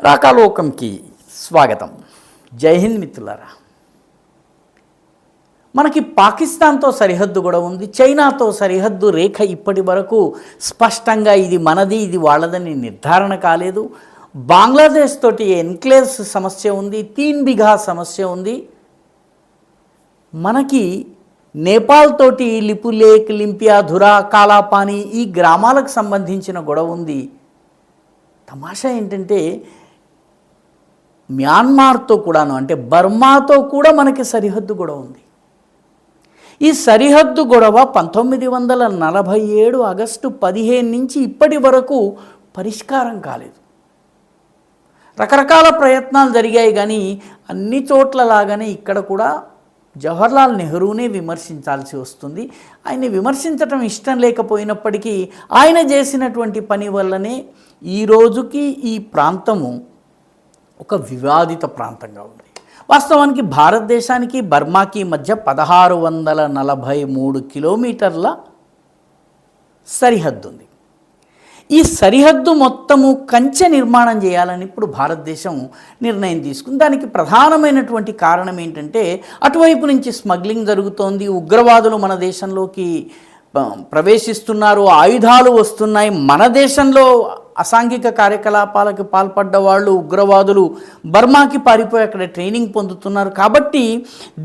పతాకాలోకంకి స్వాగతం. జై హింద్ మిత్రులారా. మనకి పాకిస్తాన్తో సరిహద్దు కూడా ఉంది, చైనాతో సరిహద్దు రేఖ ఇప్పటి వరకు స్పష్టంగా ఇది మనది ఇది వాళ్ళదని నిర్ధారణ కాలేదు. బంగ్లాదేశ్ తోటి ఎన్క్లేవ్స్ సమస్య ఉంది, 3 బిఘా సమస్య ఉంది. మనకి నేపాల్ తోటి లిపులేక్, లింపియా, ధురా, కాలాపాని ఈ గ్రామాలకు సంబంధించిన గొడవ ఉంది. తమాషా ఏంటంటే మ్యాన్మార్తో కూడాను, అంటే బర్మాతో కూడా మనకి సరిహద్దు గొడవ ఉంది. ఈ సరిహద్దు గొడవ 1947 ఆగస్టు 15 నుంచి ఇప్పటి వరకు పరిష్కారం కాలేదు. రకరకాల ప్రయత్నాలు జరిగాయి, కానీ అన్ని చోట్లలాగానే ఇక్కడ కూడా జవహర్లాల్ నెహ్రూనే విమర్శించాల్సి వస్తుంది. ఆయన్ని విమర్శించటం ఇష్టం లేకపోయినప్పటికీ ఆయన చేసినటువంటి పని వల్లనే ఈ రోజుకి ఈ ప్రాంతము ఒక వివాదిత ప్రాంతంగా ఉంది. వాస్తవానికి భారతదేశానికి బర్మాకి మధ్య 1643 కిలోమీటర్ల సరిహద్దు ఉంది. ఈ సరిహద్దు మొత్తము కంచె నిర్మాణం చేయాలని ఇప్పుడు భారతదేశం నిర్ణయం తీసుకుంది. దానికి ప్రధానమైనటువంటి కారణం ఏంటంటే అటువైపు నుంచి స్మగ్లింగ్ జరుగుతోంది, ఉగ్రవాదులు మన దేశంలోకి ప్రవేశిస్తున్నారు, ఆయుధాలు వస్తున్నాయి. మన దేశంలో అసాంఘిక కార్యకలాపాలకు పాల్పడ్డ వాళ్ళు ఉగ్రవాదులు బర్మాకి పారిపోయి అక్కడ ట్రైనింగ్ పొందుతున్నారు. కాబట్టి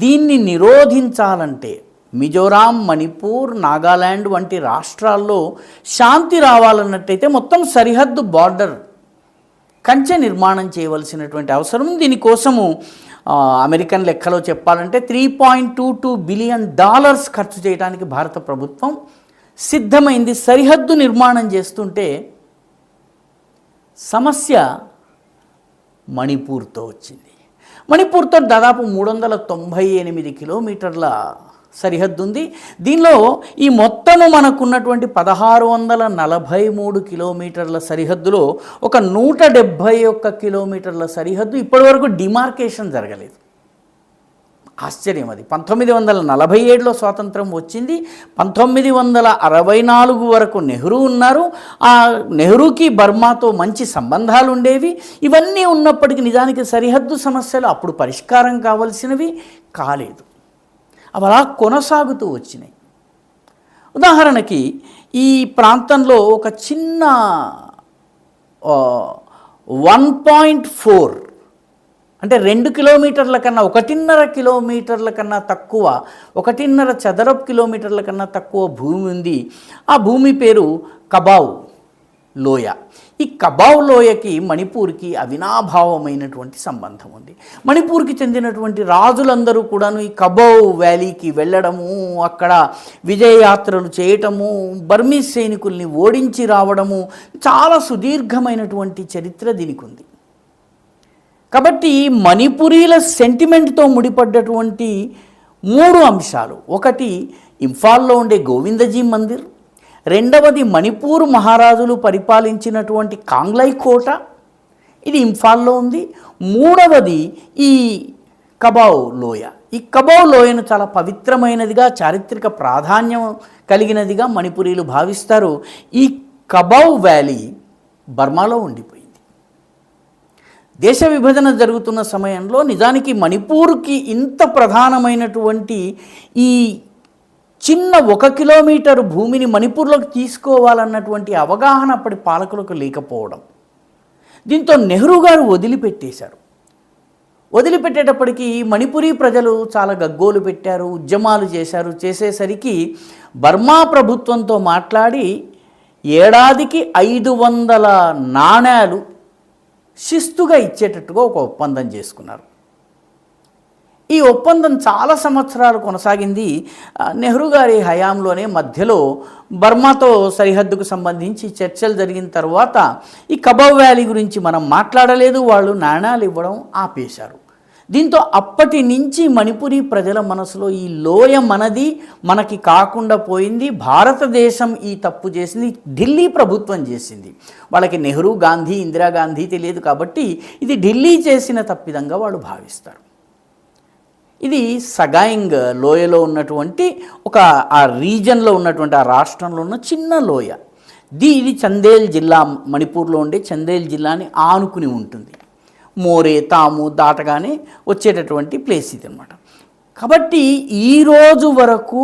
దీన్ని నిరోధించాలంటే మిజోరాం, మణిపూర్, నాగాల్యాండ్ వంటి రాష్ట్రాల్లో శాంతి రావాలన్నట్టయితే మొత్తం సరిహద్దు బార్డర్ కంచె నిర్మాణం చేయవలసినటువంటి అవసరం. దీనికోసము అమెరికన్ లెక్కలో చెప్పాలంటే $3.22 బిలియన్ ఖర్చు చేయడానికి భారత ప్రభుత్వం సిద్ధమైంది. సరిహద్దు నిర్మాణం చేస్తుంటే సమస్య మణిపూర్తో వచ్చింది. మణిపూర్తో దాదాపు 398 కిలోమీటర్ల సరిహద్దు ఉంది. దీనిలో ఈ మొత్తము మనకున్నటువంటి 1643 కిలోమీటర్ల సరిహద్దులో ఒక 171 కిలోమీటర్ల సరిహద్దు ఇప్పటివరకు డిమార్కేషన్ జరగలేదు. ఆశ్చర్యం అది. 1947లో స్వాతంత్రం వచ్చింది, 1964 వరకు నెహ్రూ ఉన్నారు. ఆ నెహ్రూకి బర్మాతో మంచి సంబంధాలు ఉండేవి. ఇవన్నీ ఉన్నప్పటికీ నిజానికి సరిహద్దు సమస్యలు అప్పుడు పరిష్కారం కావలసినవి కాలేదు. అవి అలా కొనసాగుతూ వచ్చినాయి. ఉదాహరణకి ఈ ప్రాంతంలో ఒక చిన్న 1.4 అంటే 2 కిలోమీటర్ల కన్నా 1.5 కిలోమీటర్ల కన్నా తక్కువ, 1.5 చదరపు కిలోమీటర్ల కన్నా తక్కువ భూమి ఉంది. ఆ భూమి పేరు కబావ్ లోయ. ఈ కబావ్ లోయకి మణిపూర్కి అవినాభావమైనటువంటి సంబంధం ఉంది. మణిపూర్కి చెందినటువంటి రాజులందరూ కూడాను ఈ కబావ్ వ్యాలీకి వెళ్ళడము, అక్కడ విజయయాత్రలు చేయటము, బర్మీస్ సైనికుల్ని ఓడించి రావడము, చాలా సుదీర్ఘమైనటువంటి చరిత్ర దీనికి ఉంది. కాబట్టి మణిపురీల సెంటిమెంట్తో ముడిపడ్డటువంటి 3 అంశాలు, ఒకటి ఇంఫాల్లో ఉండే గోవిందజీ మందిర్, రెండవది మణిపూర్ మహారాజులు పరిపాలించినటువంటి కాంగ్లై కోట, ఇది ఇంఫాల్లో ఉంది. మూడవది ఈ కబావ్ లోయ. ఈ కబావ్ లోయను చాలా పవిత్రమైనదిగా, చారిత్రక ప్రాధాన్యం కలిగినదిగా మణిపురీలు భావిస్తారు. ఈ కబావ్ వ్యాలీ బర్మాలో ఉండిపోయింది. దేశ విభజన జరుగుతున్న సమయంలో నిజానికి మణిపూర్కి ఇంత ప్రధానమైనటువంటి ఈ చిన్న 1 కిలోమీటర్ భూమిని మణిపూర్లోకి తీసుకోవాలన్నటువంటి అవగాహన అప్పటి పాలకులకు లేకపోవడం, దీంతో నెహ్రూ గారు వదిలిపెట్టేశారు. వదిలిపెట్టేటప్పటికీ మణిపురీ ప్రజలు చాలా గగ్గోలు పెట్టారు, ఉద్యమాలు చేశారు. చేసేసరికి బర్మా ప్రభుత్వంతో మాట్లాడి ఏడాదికి 500 నాణేలు శిస్తుగా ఇచ్చేటట్టుగా ఒక ఒప్పందం చేసుకున్నారు. ఈ ఒప్పందం చాలా సంవత్సరాలు కొనసాగింది. నెహ్రూ గారి హయాంలోనే మధ్యలో బర్మాతో సరిహద్దుకు సంబంధించి చర్చలు జరిగిన తర్వాత ఈ కబావ్ వ్యాలీ గురించి మనం మాట్లాడలేదు, వాళ్ళు నాణాలు ఇవ్వడం ఆపేశారు. దీంతో అప్పటి నుంచి మణిపురీ ప్రజల మనసులో ఈ లోయ మనది, మనకి కాకుండా పోయింది, భారతదేశం ఈ తప్పు చేసింది, ఢిల్లీ ప్రభుత్వం చేసింది. వాళ్ళకి నెహ్రూ, గాంధీ, ఇందిరాగాంధీ తెలియదు కాబట్టి ఇది ఢిల్లీ చేసిన తప్పిదంగా వాళ్ళు భావిస్తారు. ఇది సగాయింగ్ లోయలో ఉన్నటువంటి ఆ రీజన్లో ఉన్నటువంటి ఆ రాష్ట్రంలో ఉన్న చిన్న లోయ. ఇది చందేల్ జిల్లా, మణిపూర్లో ఉండే చందేల్ జిల్లాని ఆనుకుని ఉంటుంది. మోరే తాము దాటగానే వచ్చేటటువంటి ప్లేస్ ఇది అనమాట. కాబట్టి ఈరోజు వరకు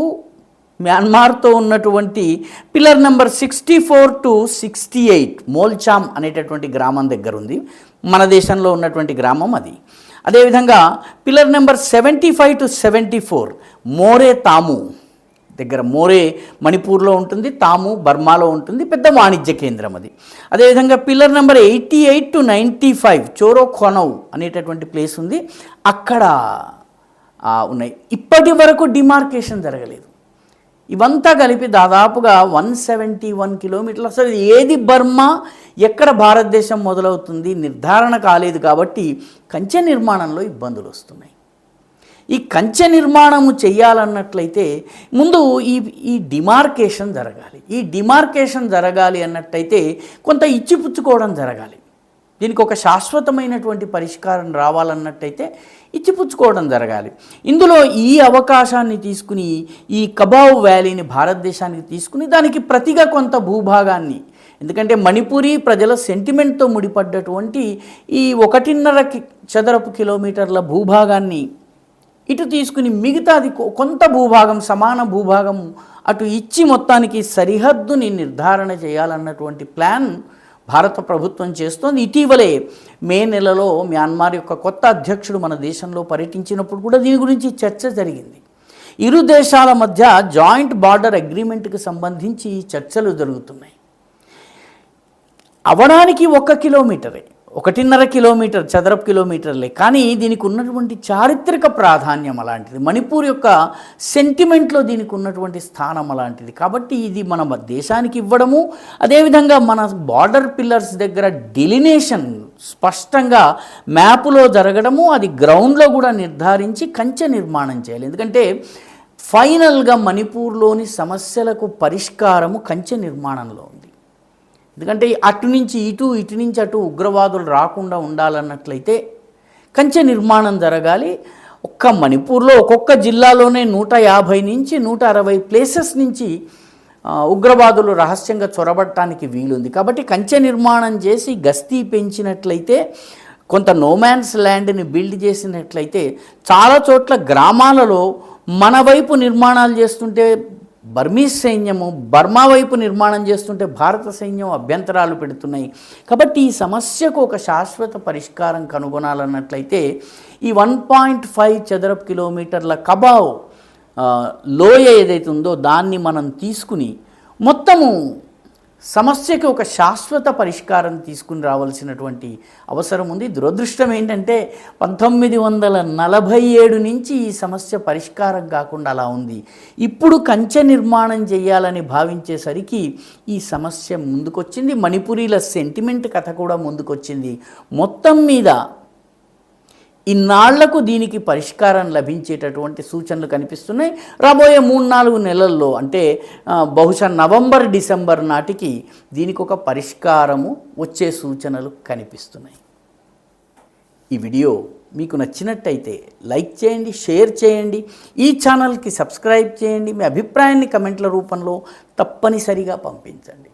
మ్యాన్మార్తో ఉన్నటువంటి పిల్లర్ నెంబర్ 64 to 68 మోల్చామ్ అనేటటువంటి గ్రామం దగ్గర ఉంది. మన దేశంలో ఉన్నటువంటి గ్రామం అది. అదేవిధంగా పిల్లర్ నెంబర్ 75 to 74 మోరే తాము దగ్గర, మోరే మణిపూర్లో ఉంటుంది, తాము బర్మాలో ఉంటుంది, పెద్ద వాణిజ్య కేంద్రం అది. అదేవిధంగా పిల్లర్ నెంబర్ 88 to 95 చోరో ఖొనౌ అనేటటువంటి ప్లేస్ ఉంది, అక్కడ ఉన్నాయి. ఇప్పటి వరకు డిమార్కేషన్ జరగలేదు. ఇవంతా కలిపి దాదాపుగా 171 కిలోమీటర్లు. అసలు ఏది బర్మా, ఎక్కడ భారతదేశం మొదలవుతుంది నిర్ధారణ కాలేదు. కాబట్టి కంచె నిర్మాణంలో ఇబ్బందులు వస్తున్నాయి. ఈ కంచె నిర్మాణము చేయాలన్నట్లయితే ముందు ఈ డిమార్కేషన్ జరగాలి. ఈ డిమార్కేషన్ జరగాలి అన్నట్టయితే కొంత ఇచ్చిపుచ్చుకోవడం జరగాలి. దీనికి ఒక శాశ్వతమైనటువంటి పరిష్కారం రావాలన్నట్టయితే ఇచ్చిపుచ్చుకోవడం జరగాలి. ఇందులో ఈ అవకాశాన్ని తీసుకుని ఈ కబావ్ వ్యాలీని భారతదేశానికి తీసుకుని దానికి ప్రతిగా కొంత భూభాగాన్ని, ఎందుకంటే మణిపూరీ ప్రజల సెంటిమెంట్తో ముడిపడ్డటువంటి ఈ 1.5 చదరపు కిలోమీటర్ల భూభాగాన్ని ఇటు తీసుకుని మిగతాది కొంత భూభాగం, సమాన భూభాగం అటు ఇచ్చి మొత్తానికి సరిహద్దుని నిర్ధారణ చేయాలన్నటువంటి ప్లాన్ భారత ప్రభుత్వం చేస్తోంది. ఇటీవలే మే నెలలో మ్యాన్మార్ యొక్క కొత్త అధ్యక్షుడు మన దేశంలో పర్యటించినప్పుడు కూడా దీని గురించి చర్చ జరిగింది. ఇరు దేశాల మధ్య జాయింట్ బార్డర్ అగ్రిమెంట్కి సంబంధించి చర్చలు జరుగుతున్నాయి. అవడానికి 1 కిలోమీటరే, 1.5 కిలోమీటర్ చదరపు కిలోమీటర్లే, కానీ దీనికి ఉన్నటువంటి చారిత్రక ప్రాధాన్యం అలాంటిది. మణిపూర్ యొక్క సెంటిమెంట్లో దీనికి ఉన్నటువంటి స్థానం అలాంటిది. కాబట్టి ఇది మన దేశానికి ఇవ్వడము, అదేవిధంగా మన బార్డర్ పిల్లర్స్ దగ్గర డిలినేషన్ స్పష్టంగా మ్యాపులో జరగడము, అది గ్రౌండ్లో కూడా నిర్ధారించి కంచె నిర్మాణం చేయాలి. ఎందుకంటే ఫైనల్గా మణిపూర్లోని సమస్యలకు పరిష్కారము కంచె నిర్మాణంలో ఉంది. ఎందుకంటే అటు నుంచి ఇటు, ఇటు నుంచి అటు ఉగ్రవాదులు రాకుండా ఉండాలన్నట్లయితే కంచె నిర్మాణం జరగాలి. ఒక్క మణిపూర్లో ఒక్కొక్క జిల్లాలోనే 150 నుంచి 160 ప్లేసెస్ నుంచి ఉగ్రవాదులు రహస్యంగా చొరబడటానికి వీలుంది. కాబట్టి కంచె నిర్మాణం చేసి గస్తీ పెంచినట్లయితే, కొంత నోమాన్స్ ల్యాండ్ని బిల్డ్ చేసినట్లయితే, చాలా చోట్ల గ్రామాలలో మన వైపు నిర్మాణాలు చేస్తుంటే బర్మీస్ సైన్యము, బర్మా వైపు నిర్మాణం చేస్తుంటే భారత సైన్యం అభ్యంతరాలు పెడుతున్నాయి. కాబట్టి ఈ సమస్యకు ఒక శాశ్వత పరిష్కారం కనుగొనాలన్నట్లయితే ఈ 1.5 చదరపు కిలోమీటర్ల కబావ్ లోయ ఏదైతే ఉందో దాన్ని మనం తీసుకుని మొత్తము సమస్యకి ఒక శాశ్వత పరిష్కారం తీసుకుని రావాల్సినటువంటి అవసరం ఉంది. దురదృష్టం ఏంటంటే 1947 నుంచి ఈ సమస్య పరిష్కారం కాకుండా అలా ఉంది. ఇప్పుడు కంచె నిర్మాణం చేయాలని భావించేసరికి ఈ సమస్య ముందుకొచ్చింది. మణిపురీల సెంటిమెంట్ కథ కూడా ముందుకొచ్చింది. మొత్తం మీద ఇన్నాళ్లకు దీనికి పరిష్కారం లభించేటటువంటి సూచనలు కనిపిస్తున్నాయి. రాబోయే 3-4 నెలల్లో, అంటే బహుశా నవంబర్ డిసెంబర్ నాటికి దీనికి ఒక పరిష్కారము వచ్చే సూచనలు కనిపిస్తున్నాయి. ఈ వీడియో మీకు నచ్చినట్టయితే లైక్ చేయండి, షేర్ చేయండి, ఈ ఛానల్కి సబ్స్క్రైబ్ చేయండి. మీ అభిప్రాయాన్ని కమెంట్ల రూపంలో తప్పనిసరిగా పంపించండి.